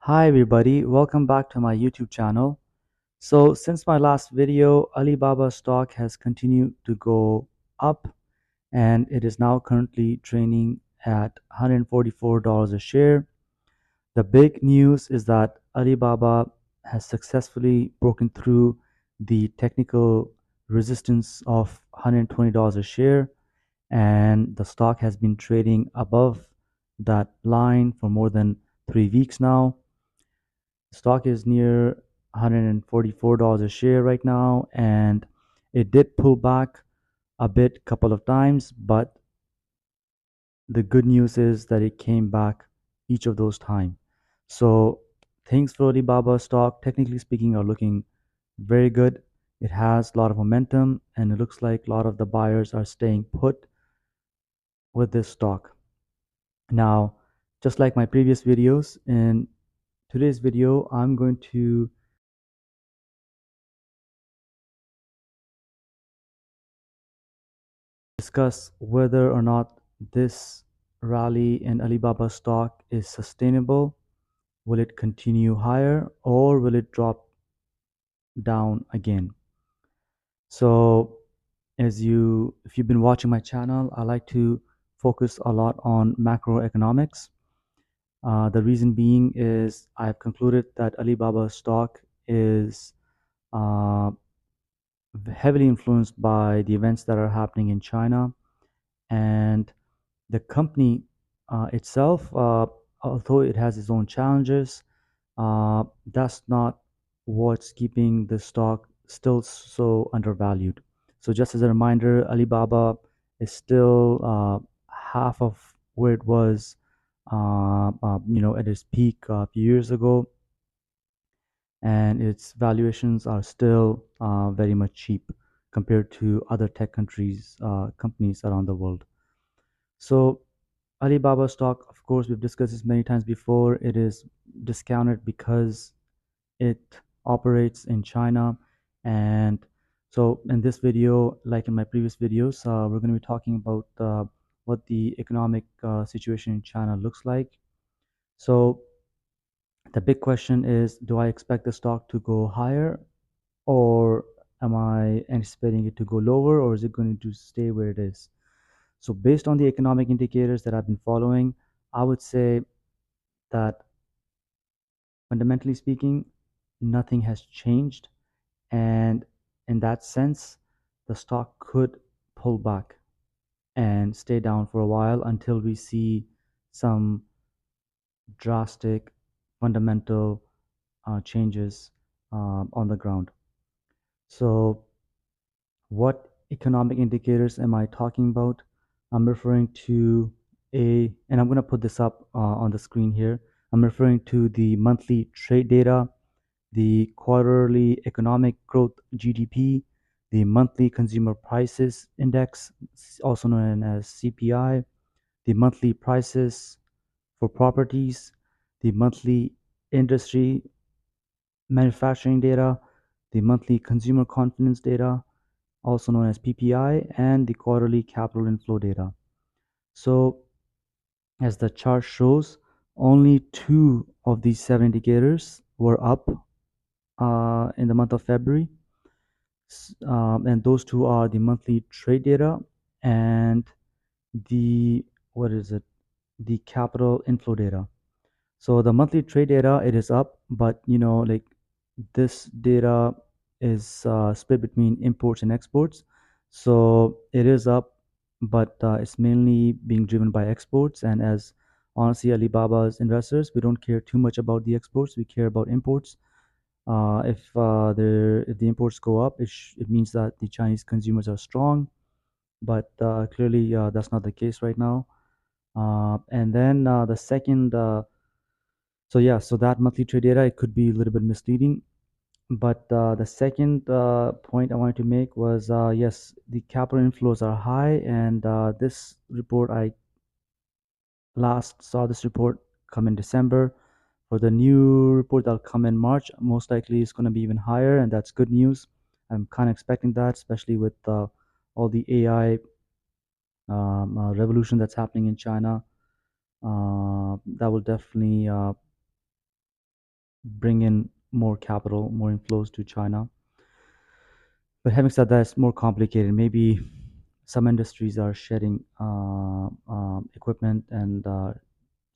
Hi everybody, welcome back to my YouTube channel. So since my last video, Alibaba stock has continued to go up and it is now currently trading at $144 a share. The big news is that Alibaba has successfully broken through the technical resistance of $120 a share, and the stock has been trading above that line for more than 3 weeks now. Stock is near $144 a share right now, and it did pull back a bit couple of times, but the good news is that it came back each of those time. So things for Alibaba stock, technically speaking, are looking very good. It has a lot of momentum, and it looks like a lot of the buyers are staying put with this stock. Now, just like my previous videos, in today's video, I'm going to discuss whether or not this rally in Alibaba stock is sustainable. Will it continue higher or will it drop down again? So, if you've been watching my channel, I like to focus a lot on macroeconomics. The reason being is I've concluded that Alibaba stock is uh, heavily influenced by the events that are happening in China, and the company itself, although it has its own challenges, that's not what's keeping the stock still so undervalued. So, just as a reminder, Alibaba is still half of where it was, at its peak a few years ago, and its valuations are still very much cheap compared to other tech companies around the world. So Alibaba stock, of course, we've discussed this many times before. It is discounted because it operates in China. And so in this video, like in my previous videos, we're going to be talking about what the economic situation in China looks like. So the big question is, do I expect the stock to go higher, or am I anticipating it to go lower, or is it going to stay where it is? So based on the economic indicators that I've been following, I would say that fundamentally speaking, nothing has changed. And in that sense, the stock could pull back and stay down for a while until we see some drastic fundamental changes on the ground. So, what economic indicators am I talking about? I'm referring to and I'm going to put this up on the screen here. I'm referring to the monthly trade data, the quarterly economic growth GDP, the monthly consumer prices index, also known as CPI, the monthly prices for properties, the monthly industry manufacturing data, the monthly consumer confidence data, also known as PPI, and the quarterly capital inflow data. So, as the chart shows, only two of these seven indicators were up in the month of February, and those two are the monthly trade data and the what is it? The capital inflow data. So the monthly trade data, it is up, but like this data is split between imports and exports. So it is up, but it's mainly being driven by exports. And as honestly, Alibaba's investors, we don't care too much about the exports. We care about imports. If the imports go up, it means that the Chinese consumers are strong, but clearly that's not the case right now. And then the second, so yeah, so that monthly trade data, it could be a little bit misleading. But the second point I wanted to make was yes, the capital inflows are high, and this report, I last saw this report come in December. For the new report that'll come in March, most likely it's going to be even higher, and that's good news. I'm kind of expecting that, especially with all the AI revolution that's happening in China. That will definitely bring in more capital, more inflows to China. But having said that, it's more complicated. Maybe some industries are shedding equipment and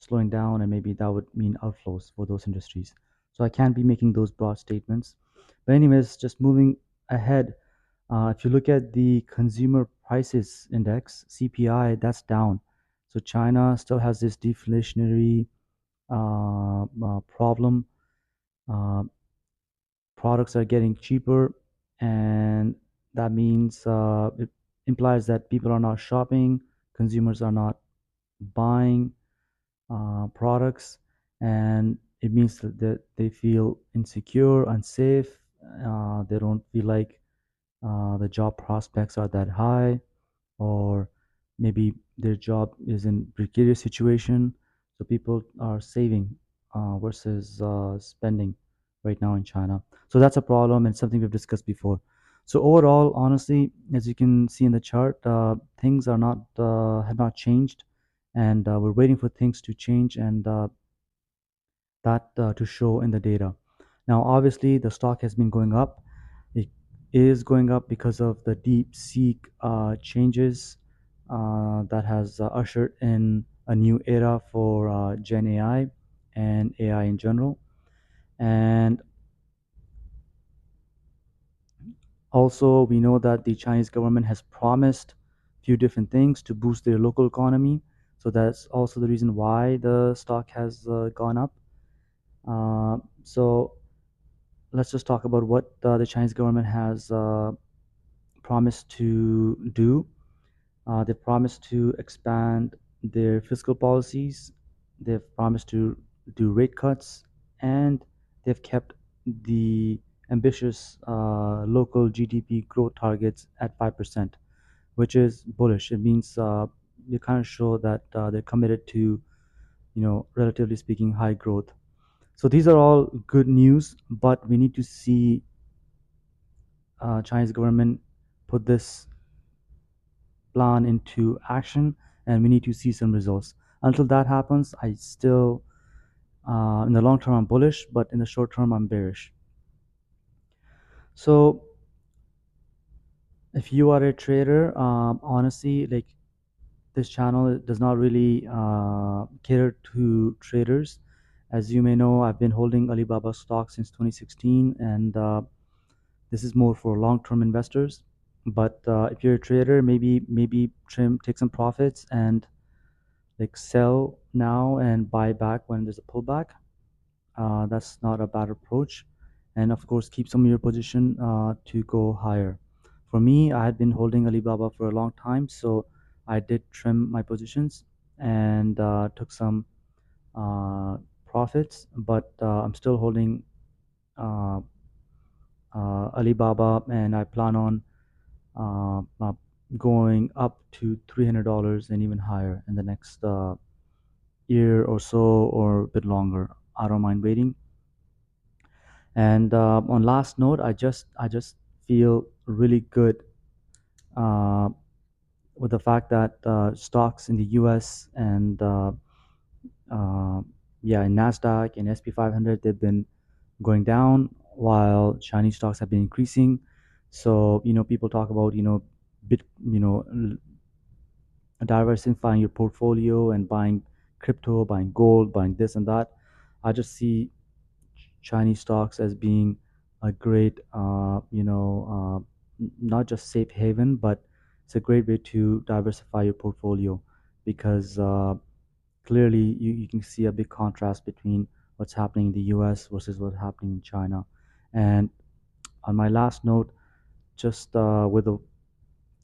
slowing down, and maybe that would mean outflows for those industries. So I can't be making those broad statements. But anyways, just moving ahead, if you look at the consumer prices index (CPI), that's down. So China still has this deflationary problem. Uh, Products are getting cheaper, and that means it implies that people are not shopping, consumers are not buying products, and it means that they feel insecure, unsafe. They don't feel like the job prospects are that high, or maybe their job is in precarious situation, so people are saving versus spending right now in China. So that's a problem and something we've discussed before. So overall, honestly, as you can see in the chart, things are not have not changed, and we're waiting for things to change, and that to show in the data. Now, obviously, the stock has been going up. It is going up because of the deep seek changes that has ushered in a new era for Gen AI and AI in general. And also, we know that the Chinese government has promised a few different things to boost their local economy. So that's also the reason why the stock has gone up. So let's just talk about what the Chinese government has promised to do. They promised to expand their fiscal policies. They've promised to do rate cuts, and they've kept the ambitious local GDP growth targets at 5%, which is bullish. It means they kind of show that they're committed to, relatively speaking, high growth. So these are all good news, but we need to see Chinese government put this plan into action, and we need to see some results. Until that happens, I still, in the long term, I'm bullish, but in the short term, I'm bearish. So if you are a trader, honestly, like this channel does not really cater to traders. As you may know, I've been holding Alibaba stock since 2016, and this is more for long-term investors. But if you're a trader, maybe trim, take some profits, and like sell now and buy back when there's a pullback. That's not a bad approach. And of course, keep some of your position to go higher. For me, I had been holding Alibaba for a long time, so I did trim my positions and took some uh, profits, but I'm still holding uh, Alibaba, and I plan on going up to $300 and even higher in the next year or so, or a bit longer. I don't mind waiting. And on last note, I just feel really good uh, with the fact that stocks in the U.S. and uh, yeah, in Nasdaq and SP 500, they've been going down while Chinese stocks have been increasing. So people talk about bit diversifying your portfolio and buying crypto, buying gold, buying this and that. I just see Chinese stocks as being a great, not just safe haven, but it's a great way to diversify your portfolio because clearly you can see a big contrast between what's happening in the US versus what's happening in China. And on my last note, just with the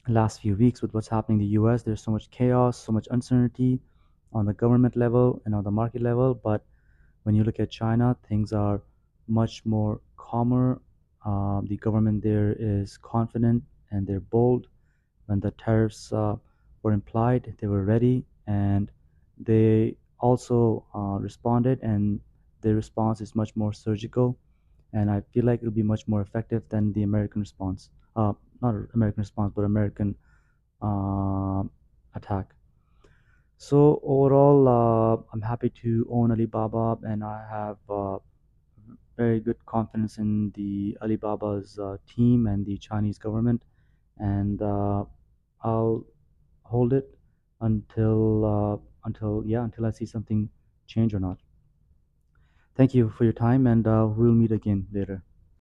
last few weeks with what's happening in the US, there's so much chaos, so much uncertainty on the government level and on the market level. But when you look at China, things are much more calmer. The government there is confident and they're bold. When the tariffs were implied, they were ready, and they also responded, and their response is much more surgical. And I feel like it'll be much more effective than the American response. Not American response, but American uh, attack. So overall, I'm happy to own Alibaba, and I have very good confidence in the Alibaba's team and the Chinese government, and I'll hold it until I see something change or not. Thank you for your time, and we'll meet again later.